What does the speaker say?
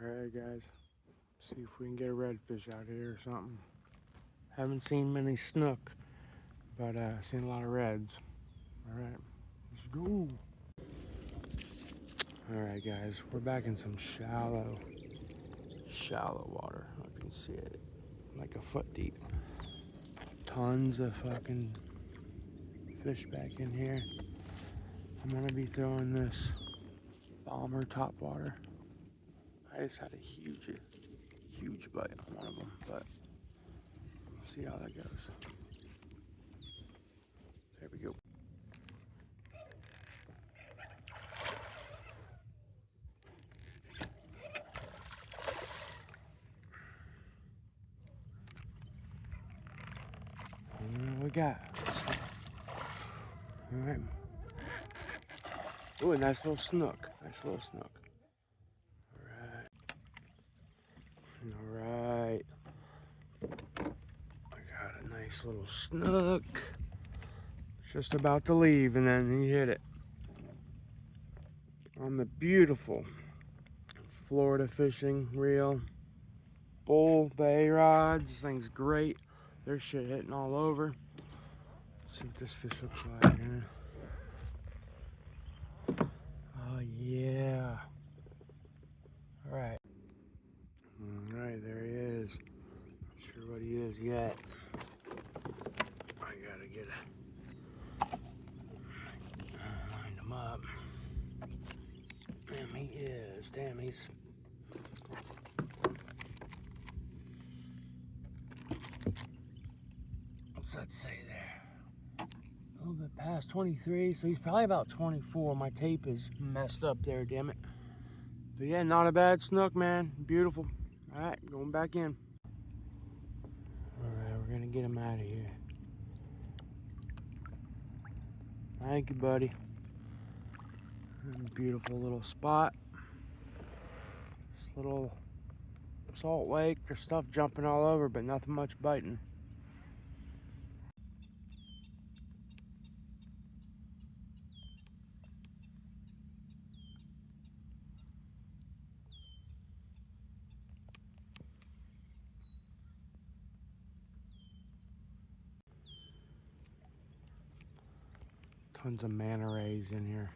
Alright guys, see if we can get a redfish out here or something. Haven't seen many snook, but seen a lot of reds. Alright, let's go. Alright guys, we're back in some shallow water. I can see it, like a foot deep. Tons of fucking fish back in here. I'm gonna be throwing this bomber top water. I just had a huge bite on one of them, but we'll see how that goes. There we go. What we got? All right. Ooh, a nice little snook. Nice little snook. All right. I got a nice little snook. Just about to leave, and then he hit it on the beautiful Florida fishing reel. Bull Bay rods. This thing's great. There's shit hitting all over. Let's see what this fish looks like. Oh yeah. Alright. Alright, there he is. Not sure what he is yet. I gotta get line him up. Damn, he is. Damn, he's. What's that say there? A little bit past 23, so he's probably about 24. My tape is messed up there, damn it. But yeah, not a bad snook, man. Beautiful. Alright, going back in. Alright, we're gonna get him out of here. Thank you, buddy. Beautiful little spot. This little salt lake. There's stuff jumping all over, but nothing much biting. Tons of manta rays in here.